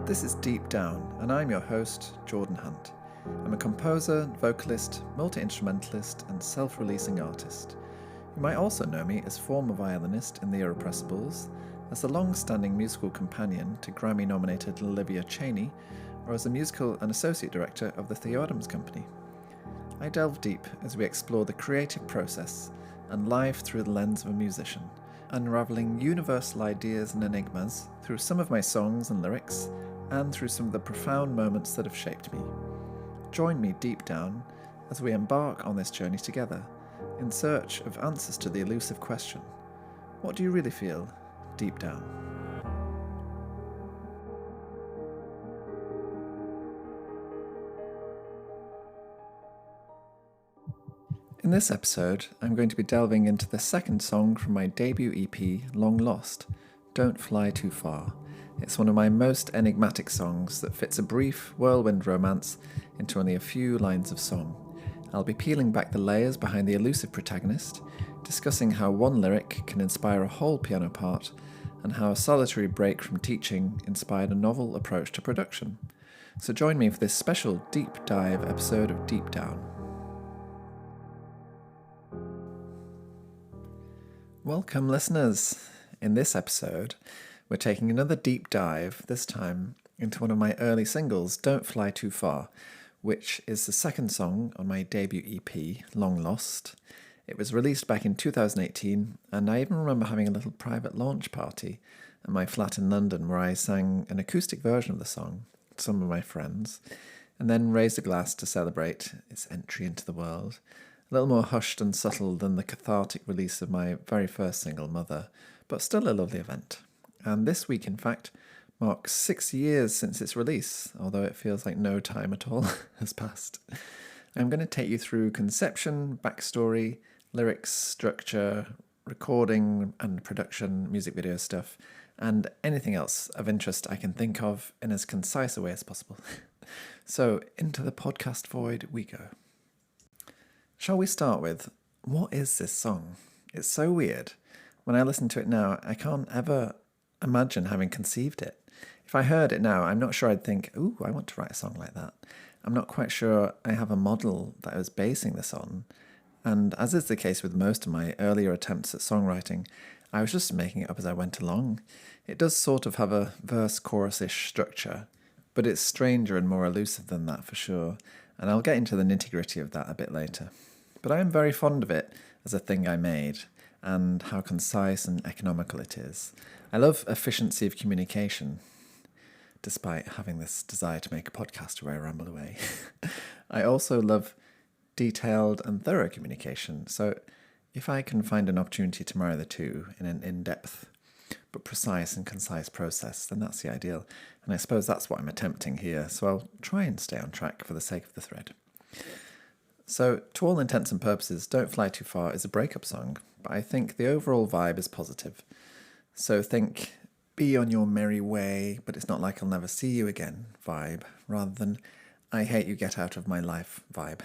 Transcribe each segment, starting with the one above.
This is Deep Down, and I'm your host, Jordan Hunt. I'm a composer, vocalist, multi-instrumentalist, and self-releasing artist. You might also know me as former violinist in The Irrepressibles, as the long-standing musical companion to Grammy-nominated Olivia Chaney, or as a musical and associate director of the Theo Adams Company. I delve deep as we explore the creative process and life through the lens of a musician, unraveling universal ideas and enigmas through some of my songs and lyrics, and through some of the profound moments that have shaped me. Join me deep down as we embark on this journey together, in search of answers to the elusive question, what do you really feel deep down? In this episode, I'm going to be delving into the second song from my debut EP, Long Lost, Don't Fly Too Far. It's one of my most enigmatic songs that fits a brief whirlwind romance into only a few lines of song. I'll be peeling back the layers behind the elusive protagonist, discussing how one lyric can inspire a whole piano part, and how a solitary break from teaching inspired a novel approach to production. So join me for this special deep dive episode of Deep Down. Welcome, listeners. In this episode, we're taking another deep dive, this time into one of my early singles, Don't Fly Too Far, which is the second song on my debut EP, Long Lost. It was released back in 2018, and I even remember having a little private launch party at my flat in London where I sang an acoustic version of the song to some of my friends, and then raised a glass to celebrate its entry into the world. A little more hushed and subtle than the cathartic release of my very first single, Mother, but still a lovely event. And this week, in fact, marks 6 years since its release, although it feels like no time at all has passed. I'm going to take you through conception, backstory, lyrics, structure, recording and production, music video stuff, and anything else of interest I can think of in as concise a way as possible. So, into the podcast void we go. Shall we start with, what is this song? It's so weird. When I listen to it now, I can't ever imagine having conceived it. If I heard it now, I'm not sure I'd think, ooh, I want to write a song like that. I'm not quite sure I have a model that I was basing this on. And as is the case with most of my earlier attempts at songwriting, I was just making it up as I went along. It does sort of have a verse-chorus-ish structure, but it's stranger and more elusive than that for sure, and I'll get into the nitty-gritty of that a bit later. But I am very fond of it as a thing I made, and how concise and economical it is. I love efficiency of communication, despite having this desire to make a podcast where I ramble away. I also love detailed and thorough communication, so if I can find an opportunity to marry the two in an in-depth but precise and concise process, then that's the ideal. And I suppose that's what I'm attempting here, so I'll try and stay on track for the sake of the thread. So, to all intents and purposes, Don't Fly Too Far is a breakup song, but I think the overall vibe is positive. So think, be on your merry way, but it's not like I'll never see you again vibe, rather than I hate you, get out of my life vibe.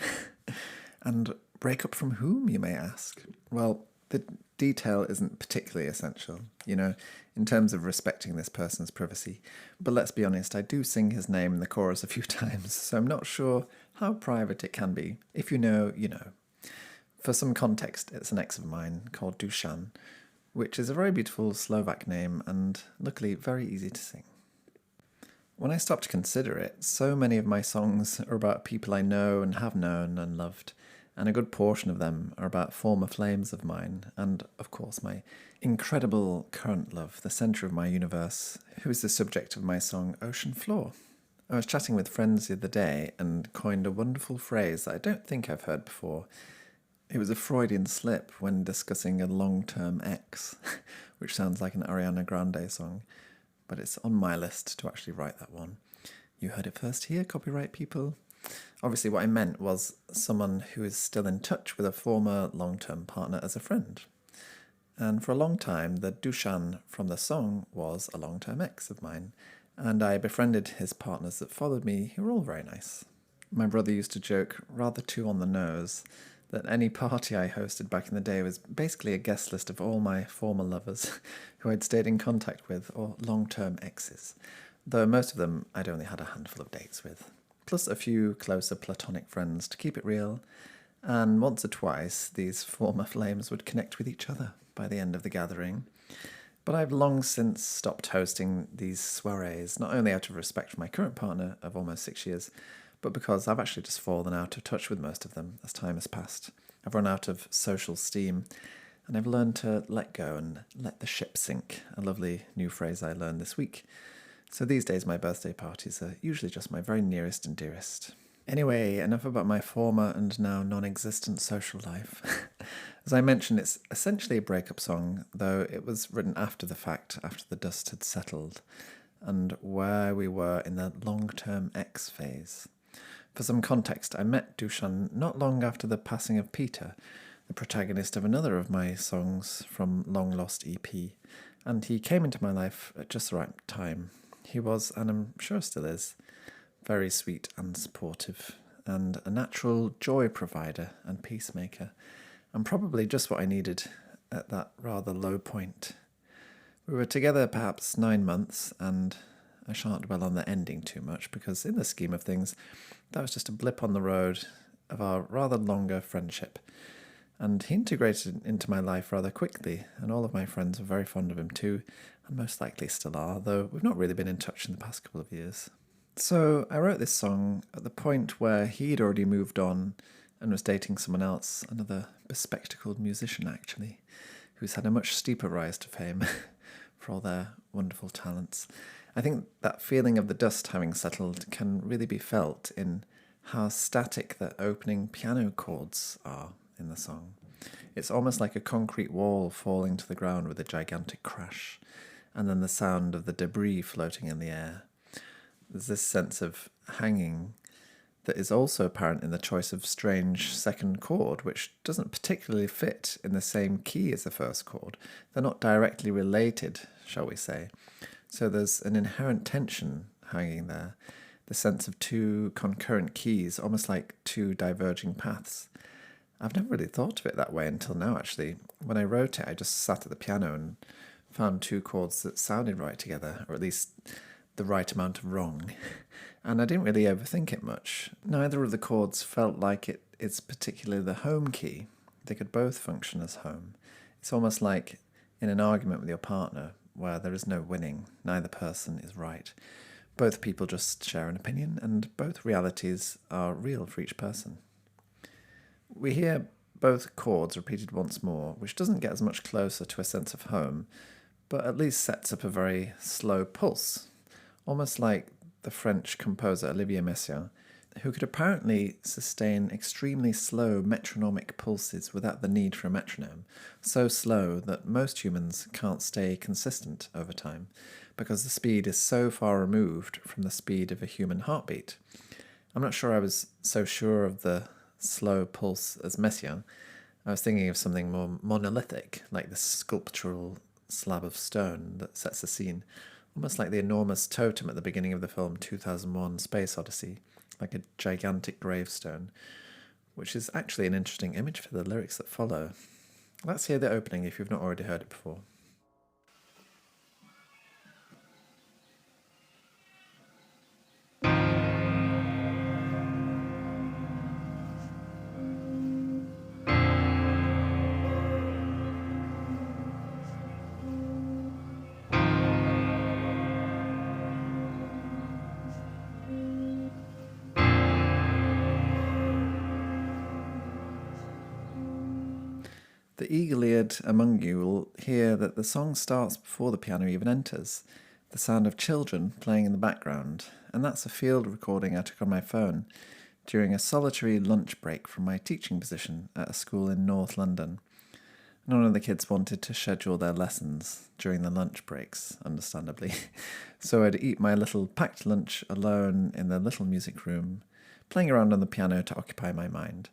And break up from whom, you may ask? Well, the detail isn't particularly essential, in terms of respecting this person's privacy. But let's be honest, I do sing his name in the chorus a few times, so I'm not sure how private it can be. If you know, you know. For some context, it's an ex of mine called Dusan, which is a very beautiful Slovak name and luckily very easy to sing. When I stop to consider it, so many of my songs are about people I know and have known and loved, and a good portion of them are about former flames of mine, and, of course, my incredible current love, the centre of my universe, who is the subject of my song Ocean Floor. I was chatting with friends the other day and coined a wonderful phrase that I don't think I've heard before. It was a Freudian slip when discussing a long-term ex, which sounds like an Ariana Grande song, but it's on my list to actually write that one. You heard it first here, copyright people. Obviously what I meant was someone who is still in touch with a former long-term partner as a friend. And for a long time, the Dusan from the song was a long-term ex of mine, and I befriended his partners that followed me, who were all very nice. My brother used to joke, rather too on the nose, that any party I hosted back in the day was basically a guest list of all my former lovers who I'd stayed in contact with, or long-term exes. though most of them I'd only had a handful of dates with, plus a few closer platonic friends to keep it real, and once or twice these former flames would connect with each other by the end of the gathering. But I've long since stopped hosting these soirees, not only out of respect for my current partner of almost 6 years, but because I've actually just fallen out of touch with most of them as time has passed. I've run out of social steam, and I've learned to let go and let the ship sink, a lovely new phrase I learned this week. So these days my birthday parties are usually just my very nearest and dearest. Anyway, enough about my former and now non-existent social life. As I mentioned, it's essentially a breakup song, though it was written after the fact, after the dust had settled, and where we were in the long-term X phase. For some context, I met Dushan not long after the passing of Peter, the protagonist of another of my songs from Long Lost EP, and he came into my life at just the right time. He was, and I'm sure still is, very sweet and supportive, and a natural joy provider and peacemaker, and probably just what I needed at that rather low point. We were together perhaps 9 months, and I shan't dwell on the ending too much, because in the scheme of things, that was just a blip on the road of our rather longer friendship. And he integrated into my life rather quickly, and all of my friends were very fond of him too, and most likely still are, though we've not really been in touch in the past couple of years. So I wrote this song at the point where he'd already moved on and was dating someone else, another bespectacled musician actually, who's had a much steeper rise to fame for all their wonderful talents. I think that feeling of the dust having settled can really be felt in how static the opening piano chords are in the song. It's almost like a concrete wall falling to the ground with a gigantic crash, and then the sound of the debris floating in the air. There's this sense of hanging that is also apparent in the choice of strange second chord, which doesn't particularly fit in the same key as the first chord. They're not directly related, shall we say. So there's an inherent tension hanging there, the sense of two concurrent keys, almost like two diverging paths. I've never really thought of it that way until now, actually. When I wrote it, I just sat at the piano and found two chords that sounded right together, or at least the right amount of wrong, and I didn't really overthink it much. Neither of the chords felt like it's particularly the home key. They could both function as home. It's almost like in an argument with your partner where there is no winning, neither person is right. Both people just share an opinion, and both realities are real for each person. We hear both chords repeated once more, which doesn't get as much closer to a sense of home, but at least sets up a very slow pulse, almost like the French composer Olivier Messiaen, who could apparently sustain extremely slow metronomic pulses without the need for a metronome, so slow that most humans can't stay consistent over time, because the speed is so far removed from the speed of a human heartbeat. I'm not sure I was so sure of the slow pulse as Messiaen. I was thinking of something more monolithic, like the sculptural slab of stone that sets the scene, almost like the enormous totem at the beginning of the film 2001 Space Odyssey, like a gigantic gravestone, which is actually an interesting image for the lyrics that follow. Let's hear the opening if you've not already heard it before. The eagle-eared among you will hear that the song starts before the piano even enters, the sound of children playing in the background, and that's a field recording I took on my phone during a solitary lunch break from my teaching position at a school in North London. None of the kids wanted to schedule their lessons during the lunch breaks, understandably, so I'd eat my little packed lunch alone in the little music room, playing around on the piano to occupy my mind,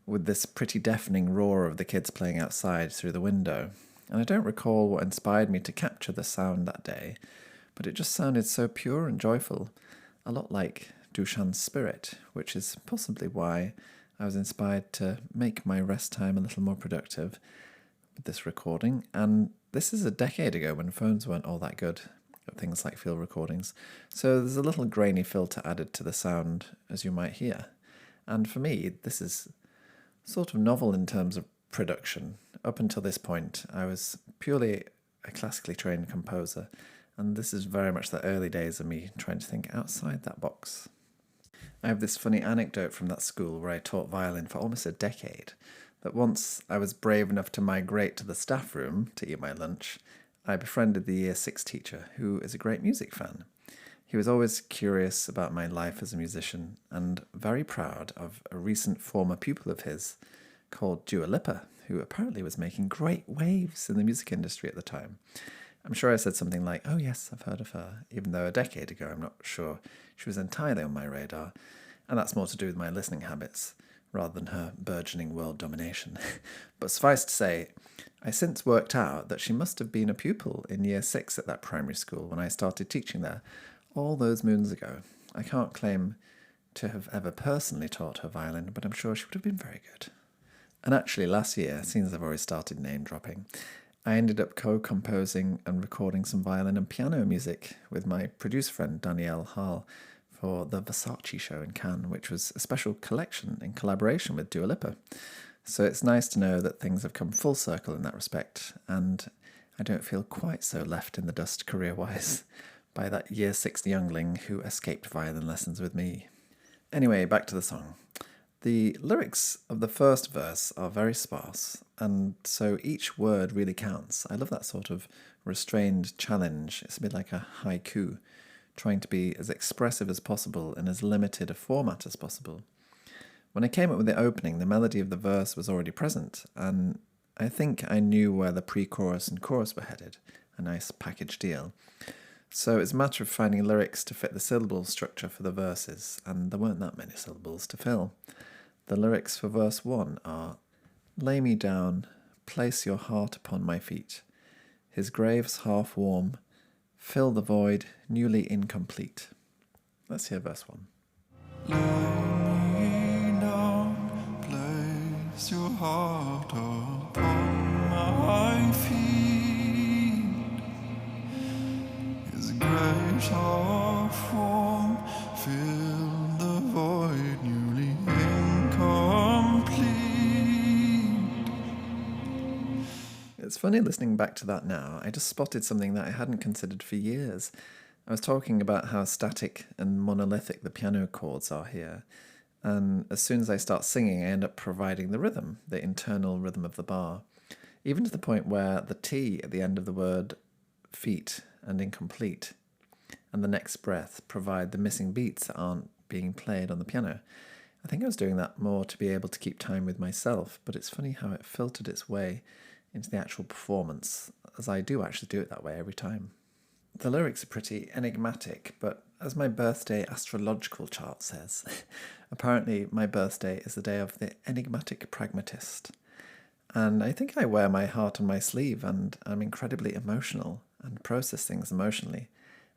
with this pretty deafening roar of the kids playing outside through the window. And I don't recall what inspired me to capture the sound that day, but it just sounded so pure and joyful, a lot like Dushan's spirit, which is possibly why I was inspired to make my rest time a little more productive with this recording. And this is a decade ago when phones weren't all that good at things like field recordings, so there's a little grainy filter added to the sound, as you might hear. And for me, this is sort of novel in terms of production. Up until this point, I was purely a classically trained composer, and this is very much the early days of me trying to think outside that box. I have this funny anecdote from that school where I taught violin for almost a decade, that once I was brave enough to migrate to the staff room to eat my lunch, I befriended the Year 6 teacher, who is a great music fan. He was always curious about my life as a musician and very proud of a recent former pupil of his called Dua Lipa, who apparently was making great waves in the music industry at the time. I'm sure I said something like, "Oh yes, I've heard of her," even though a decade ago I'm not sure she was entirely on my radar, and that's more to do with my listening habits rather than her burgeoning world domination. But suffice to say, I since worked out that she must have been a pupil in Year 6 at that primary school when I started teaching there all those moons ago. I can't claim to have ever personally taught her violin, but I'm sure she would have been very good. And actually last year, since I've already started name dropping, I ended up co-composing and recording some violin and piano music with my producer friend Danielle Hall for the Versace show in Cannes, which was a special collection in collaboration with Dua Lipa. So it's nice to know that things have come full circle in that respect, and I don't feel quite so left in the dust career-wise by that Year 6 youngling who escaped violin lessons with me. Anyway, back to the song. The lyrics of the first verse are very sparse, and so each word really counts. I love that sort of restrained challenge. It's a bit like a haiku, trying to be as expressive as possible in as limited a format as possible. When I came up with the opening, the melody of the verse was already present, and I think I knew where the pre-chorus and chorus were headed, a nice package deal. So it's a matter of finding lyrics to fit the syllable structure for the verses, and there weren't that many syllables to fill. The lyrics for verse 1 are, "Lay me down, place your heart upon my feet. His grave's half warm, fill the void, newly incomplete." Let's hear verse 1. Lay me down, place your heart upon my feet. His grave's half warm, fill the void, newly incomplete. It's funny listening back to that now. I just spotted something that I hadn't considered for years. I was talking about how static and monolithic the piano chords are here, and as soon as I start singing, I end up providing the rhythm, the internal rhythm of the bar, even to the point where the T at the end of the word feet and incomplete and the next breath provide the missing beats that aren't being played on the piano. I think I was doing that more to be able to keep time with myself, but it's funny how it filtered its way into the actual performance, as I do actually do it that way every time. The lyrics are pretty enigmatic, but as my birthday astrological chart says, apparently my birthday is the day of the enigmatic pragmatist. And I think I wear my heart on my sleeve, and I'm incredibly emotional and process things emotionally.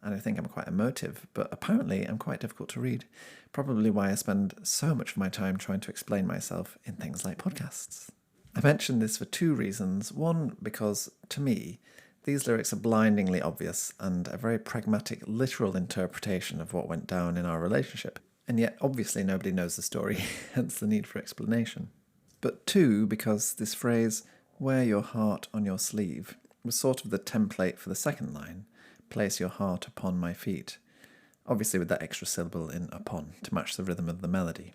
And I think I'm quite emotive, but apparently I'm quite difficult to read. Probably why I spend so much of my time trying to explain myself in things like podcasts. I mention this for two reasons. One, because to me, these lyrics are blindingly obvious and a very pragmatic, literal interpretation of what went down in our relationship. And yet, obviously, nobody knows the story, hence the need for explanation. But two, because this phrase, "wear your heart on your sleeve," was sort of the template for the second line, "place your heart upon my feet," obviously with that extra syllable in upon to match the rhythm of the melody.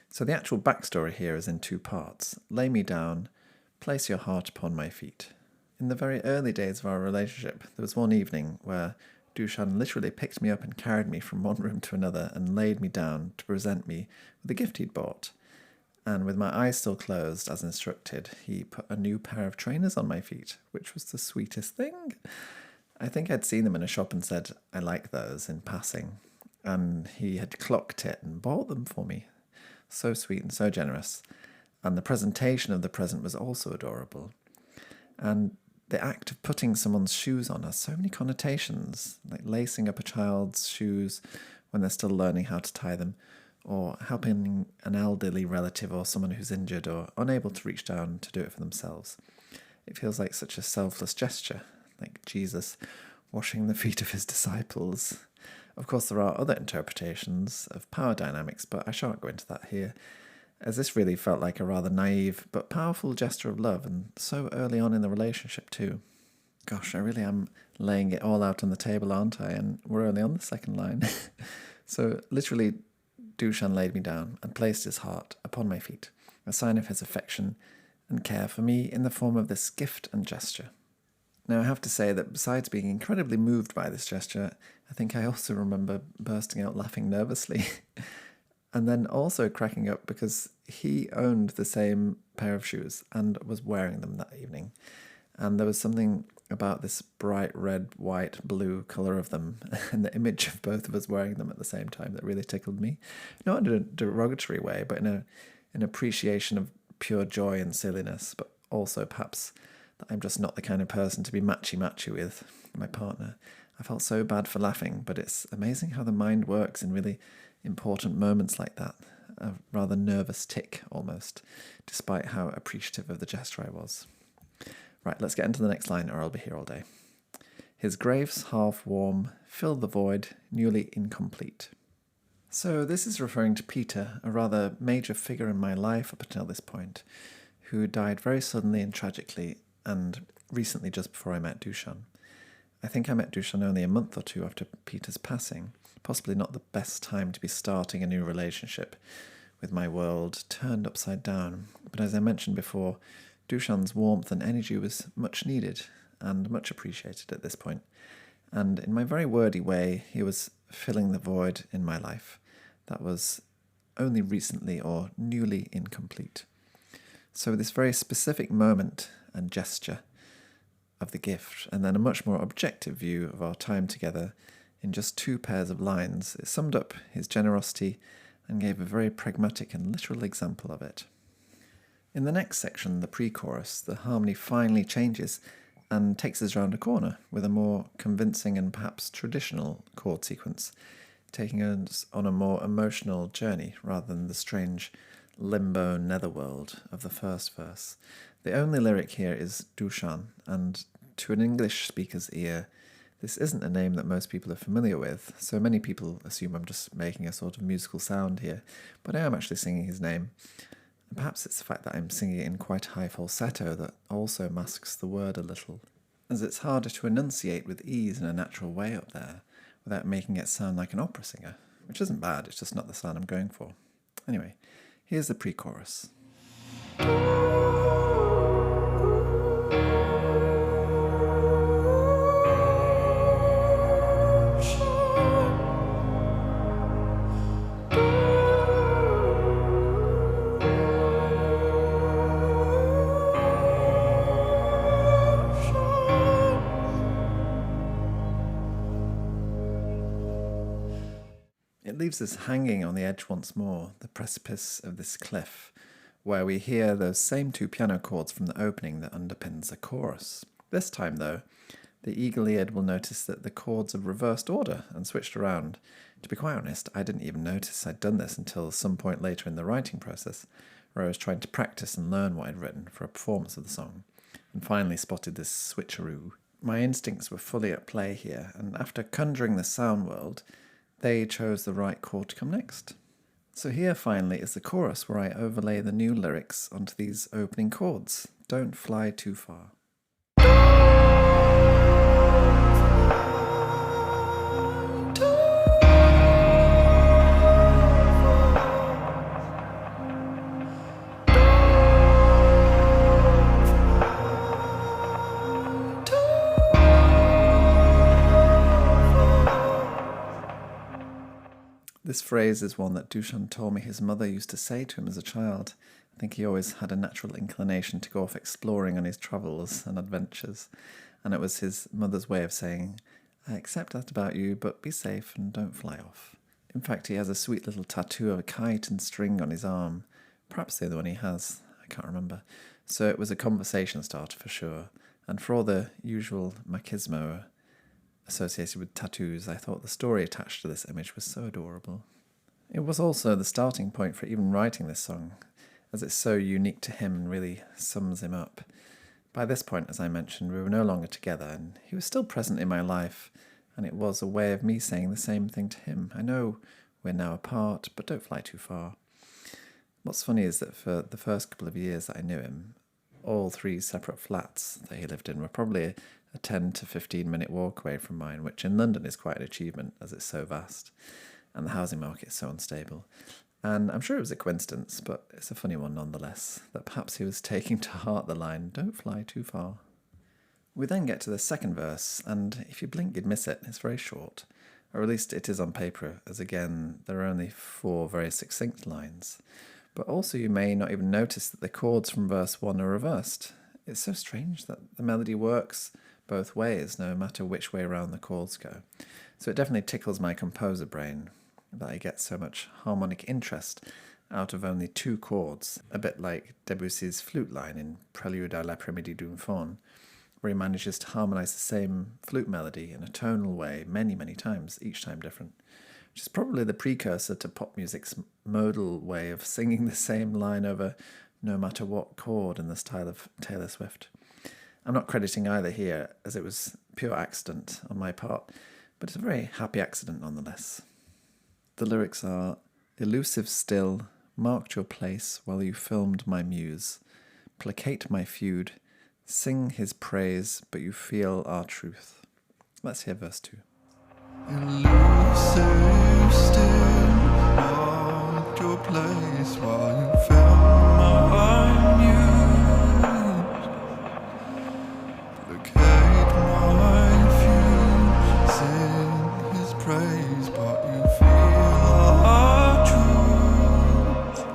So the actual backstory here is in two parts. Lay me down, place your heart upon my feet. In the very early days of our relationship, there was one evening where Dushan literally picked me up and carried me from one room to another and laid me down to present me with a gift he'd bought. And with my eyes still closed, as instructed, he put a new pair of trainers on my feet, which was the sweetest thing. I think I'd seen them in a shop and said, "I like those," in passing. And he had clocked it and bought them for me. So sweet and so generous. And the presentation of the present was also adorable. And the act of putting someone's shoes on has so many connotations, like lacing up a child's shoes when they're still learning how to tie them, or helping an elderly relative or someone who's injured or unable to reach down to do it for themselves. It feels like such a selfless gesture, like Jesus washing the feet of his disciples. Of course, there are other interpretations of power dynamics, but I shan't go into that here, as this really felt like a rather naive but powerful gesture of love, and so early on in the relationship too. Gosh, I really am laying it all out on the table, aren't I? And we're only on the second line. So literally, Dushan laid me down and placed his heart upon my feet, a sign of his affection and care for me in the form of this gift and gesture. Now, I have to say that besides being incredibly moved by this gesture, I think I also remember bursting out laughing nervously and then also cracking up because he owned the same pair of shoes and was wearing them that evening. And there was something about this bright red, white, blue colour of them and the image of both of us wearing them at the same time that really tickled me. Not in a derogatory way, but in an appreciation of pure joy and silliness, but also perhaps that I'm just not the kind of person to be matchy-matchy with my partner. I felt so bad for laughing, but it's amazing how the mind works in really important moments like that. A rather nervous tick, almost, despite how appreciative of the gesture I was. Right, let's get into the next line or I'll be here all day. His graves half warm, fill the void, newly incomplete. So this is referring to Peter, a rather major figure in my life up until this point, who died very suddenly and tragically, and recently just before I met Dushan. I think I met Dushan only a month or two after Peter's passing, possibly not the best time to be starting a new relationship, with my world turned upside down. But as I mentioned before, Dushan's warmth and energy was much needed and much appreciated at this point. And in my very wordy way, he was filling the void in my life that was only recently or newly incomplete. So this very specific moment and gesture of the gift, and then a much more objective view of our time together in just 2 pairs of lines, it summed up his generosity and gave a very pragmatic and literal example of it. In the next section, the pre-chorus, the harmony finally changes and takes us round a corner with a more convincing and perhaps traditional chord sequence, taking us on a more emotional journey rather than the strange limbo netherworld of the first verse. The only lyric here is Dushan, and to an English speaker's ear, this isn't a name that most people are familiar with, so many people assume I'm just making a sort of musical sound here, but I am actually singing his name. And perhaps it's the fact that I'm singing it in quite high falsetto that also masks the word a little, as it's harder to enunciate with ease in a natural way up there, without making it sound like an opera singer, which isn't bad, it's just not the sound I'm going for. Anyway, here's the pre-chorus. It leaves us hanging on the edge once more, the precipice of this cliff, where we hear those same 2 piano chords from the opening that underpins the chorus. This time, though, the eagle-eared will notice that the chords have reversed order and switched around. To be quite honest, I didn't even notice I'd done this until some point later in the writing process, where I was trying to practice and learn what I'd written for a performance of the song, and finally spotted this switcheroo. My instincts were fully at play here, and after conjuring the sound world, they chose the right chord to come next. So here finally is the chorus where I overlay the new lyrics onto these opening chords. Don't fly too far. This phrase is one that Dushan told me his mother used to say to him as a child. I think he always had a natural inclination to go off exploring on his travels and adventures, and it was his mother's way of saying, I accept that about you, but be safe and don't fly off. In fact, he has a sweet little tattoo of a kite and string on his arm, perhaps the other one he has, I can't remember. So it was a conversation starter for sure, and for all the usual machismo associated with tattoos, I thought the story attached to this image was so adorable. It was also the starting point for even writing this song, as it's so unique to him and really sums him up. By this point, as I mentioned, we were no longer together, and he was still present in my life, and it was a way of me saying the same thing to him. I know we're now apart, but don't fly too far. What's funny is that for the first couple of years that I knew him, all 3 separate flats that he lived in were probably a 10 to 15 minute walk away from mine, which in London is quite an achievement as it's so vast and the housing market is so unstable. And I'm sure it was a coincidence, but it's a funny one nonetheless, that perhaps he was taking to heart the line, "Don't fly too far." We then get to the second verse, and if you blink you'd miss it. It's very short, or at least it is on paper, as again there are only 4 very succinct lines. But also you may not even notice that the chords from verse 1 are reversed. It's so strange that the melody works both ways, no matter which way around the chords go. So it definitely tickles my composer brain that I get so much harmonic interest out of only 2 chords, a bit like Debussy's flute line in Prélude à l'après-midi d'une faune, where he manages to harmonise the same flute melody in a tonal way many, many times, each time different, which is probably the precursor to pop music's modal way of singing the same line over no matter what chord in the style of Taylor Swift. I'm not crediting either here, as it was pure accident on my part, but it's a very happy accident nonetheless. The lyrics are, "Elusive still, marked your place while you filmed my muse. Placate my feud, sing his praise, but you feel our truth." Let's hear verse 2. Elusive still, marked your place while you found my muse. Placate my feud, sing his praise, but you feel our truth.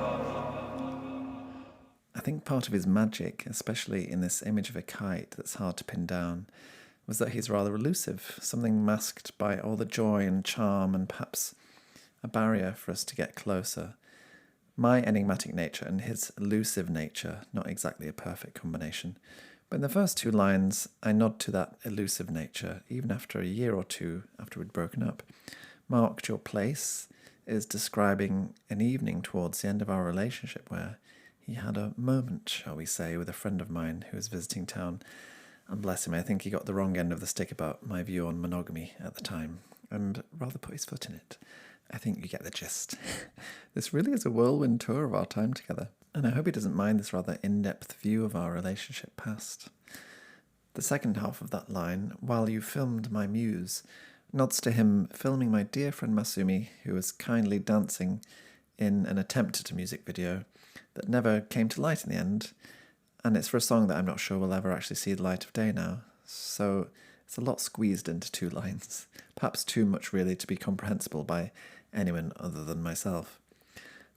I think part of his magic, especially in this image of a kite that's hard to pin down, was that he's rather elusive, something masked by all the joy and charm and perhaps a barrier for us to get closer. My enigmatic nature and his elusive nature, not exactly a perfect combination. But in the first 2 lines, I nod to that elusive nature, even after a year or 2 after we'd broken up. "Marked your place" is describing an evening towards the end of our relationship where he had a moment, shall we say, with a friend of mine who was visiting town. And bless him, I think he got the wrong end of the stick about my view on monogamy at the time, and rather put his foot in it. I think you get the gist. This really is a whirlwind tour of our time together, and I hope he doesn't mind this rather in-depth view of our relationship past. The second half of that line, "while you filmed my muse," nods to him filming my dear friend Masumi, who was kindly dancing in an attempt at a music video that never came to light in the end. And it's for a song that I'm not sure will ever actually see the light of day now. So it's a lot squeezed into 2 lines. Perhaps too much really to be comprehensible by anyone other than myself.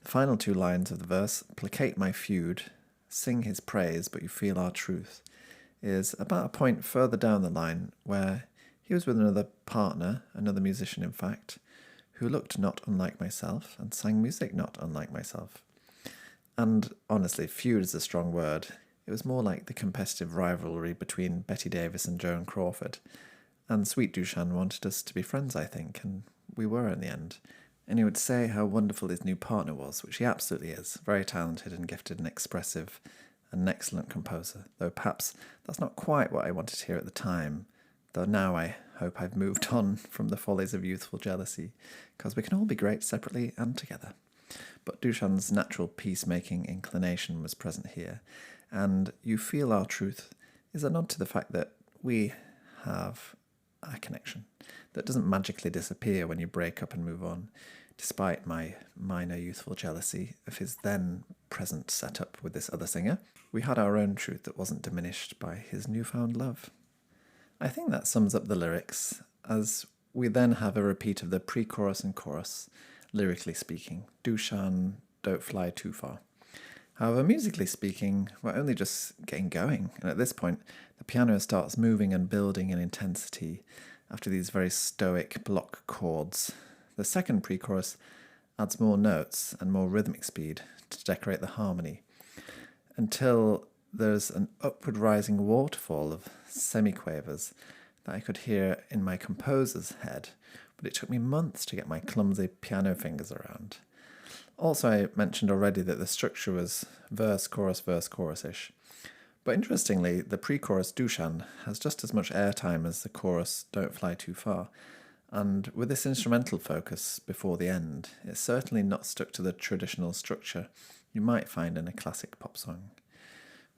The final 2 lines of the verse, "Placate my feud, sing his praise, but you feel our truth," is about a point further down the line where he was with another partner, another musician in fact, who looked not unlike myself and sang music not unlike myself. And honestly, feud is a strong word. It was more like the competitive rivalry between Betty Davis and Joan Crawford. And Sweet Dushan wanted us to be friends, I think, and we were in the end. And he would say how wonderful his new partner was, which he absolutely is, very talented and gifted and expressive, and an excellent composer, though perhaps that's not quite what I wanted to hear at the time, though now I hope I've moved on from the follies of youthful jealousy, because we can all be great separately and together. But Dushan's natural peacemaking inclination was present here, and "you feel our truth" is a nod to the fact that we have a connection that doesn't magically disappear when you break up and move on, despite my minor youthful jealousy of his then present setup with this other singer. We had our own truth that wasn't diminished by his newfound love. I think that sums up the lyrics, as we then have a repeat of the pre-chorus and chorus, lyrically speaking. Dushan, don't fly too far. However, musically speaking, we're only just getting going, and at this point, the piano starts moving and building in intensity after these very stoic block chords. The second pre-chorus adds more notes and more rhythmic speed to decorate the harmony, until there's an upward rising waterfall of semiquavers that I could hear in my composer's head, but it took me months to get my clumsy piano fingers around. Also, I mentioned already that the structure was verse, chorus-ish, But interestingly, the pre-chorus Dushan has just as much airtime as the chorus Don't Fly Too Far, and with this instrumental focus before the end, it's certainly not stuck to the traditional structure you might find in a classic pop song.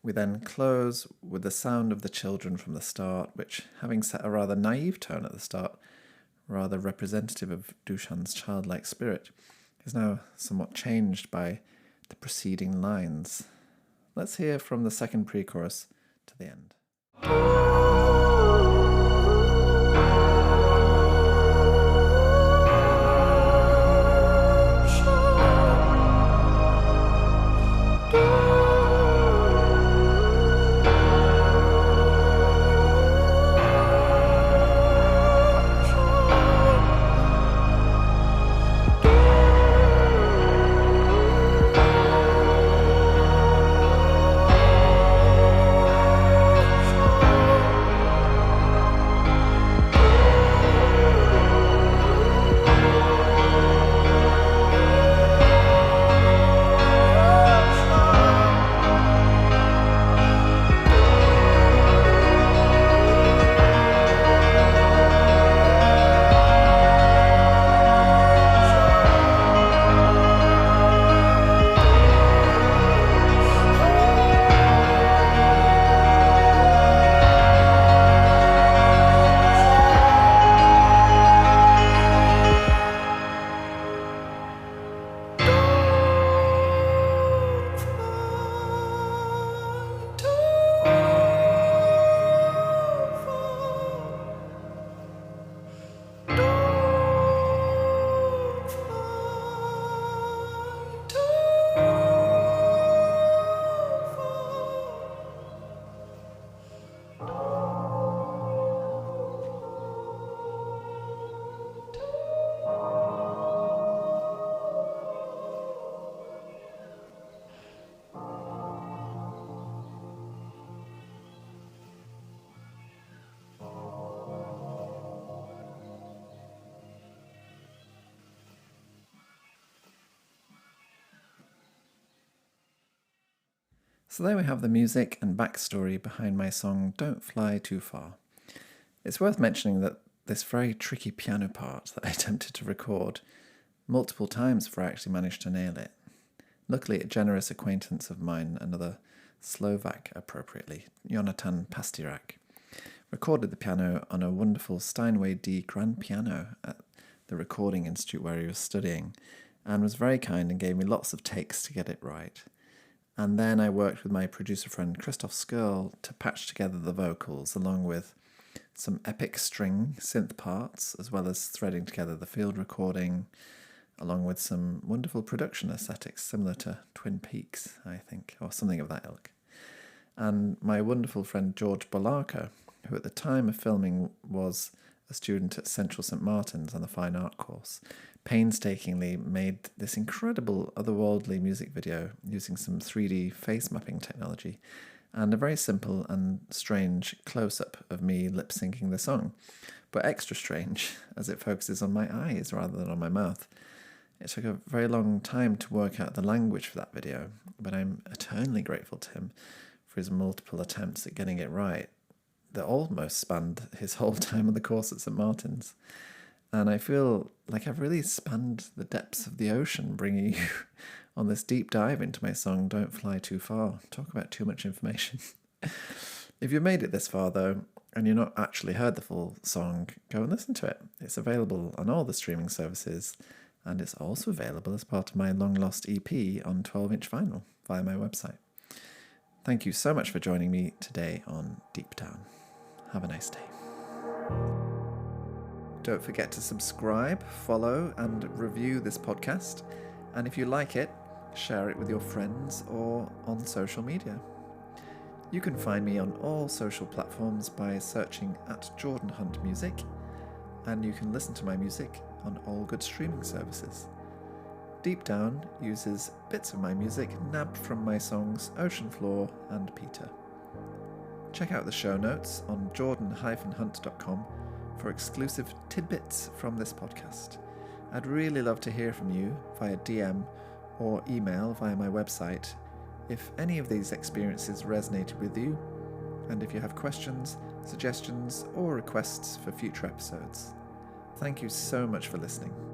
We then close with the sound of the children from the start, which, having set a rather naive tone at the start, rather representative of Dushan's childlike spirit, is now somewhat changed by the preceding lines. Let's hear from the second pre-chorus to the end. So there we have the music and backstory behind my song Don't Fly Too Far. It's worth mentioning that this very tricky piano part that I attempted to record multiple times before I actually managed to nail it. Luckily, a generous acquaintance of mine, another Slovak appropriately, Jonathan Pastirak, recorded the piano on a wonderful Steinway D grand piano at the Recording Institute where he was studying, and was very kind and gave me lots of takes to get it right. And then I worked with my producer friend Christoph Skirl to patch together the vocals, along with some epic string synth parts, as well as threading together the field recording, along with some wonderful production aesthetics similar to Twin Peaks, I think, or something of that ilk. And my wonderful friend George Bolarka, who at the time of filming was a student at Central St Martin's on the Fine Art course, painstakingly made this incredible otherworldly music video using some 3D face mapping technology and a very simple and strange close-up of me lip-syncing the song, but extra strange as it focuses on my eyes rather than on my mouth. It took a very long time to work out the language for that video, but I'm eternally grateful to him for his multiple attempts at getting it right that almost spanned his whole time on the course at St Martin's. And I feel like I've really spanned the depths of the ocean bringing you on this deep dive into my song Don't Fly Too Far. Talk about too much information. If you've made it this far, though, and you've not actually heard the full song, go and listen to it. It's available on all the streaming services, and it's also available as part of my long-lost EP on 12-inch vinyl via my website. Thank you so much for joining me today on Deep Down. Have a nice day. Don't forget to subscribe, follow, and review this podcast. And if you like it, share it with your friends or on social media. You can find me on all social platforms by searching at Jordan Hunt Music, and you can listen to my music on all good streaming services. Deep Down uses bits of my music nabbed from my songs Ocean Floor and Peter. Check out the show notes on jordan-hunt.com for exclusive tidbits from this podcast. I'd really love to hear from you via DM or email via my website, if any of these experiences resonated with you, and if you have questions, suggestions, or requests for future episodes. Thank you so much for listening.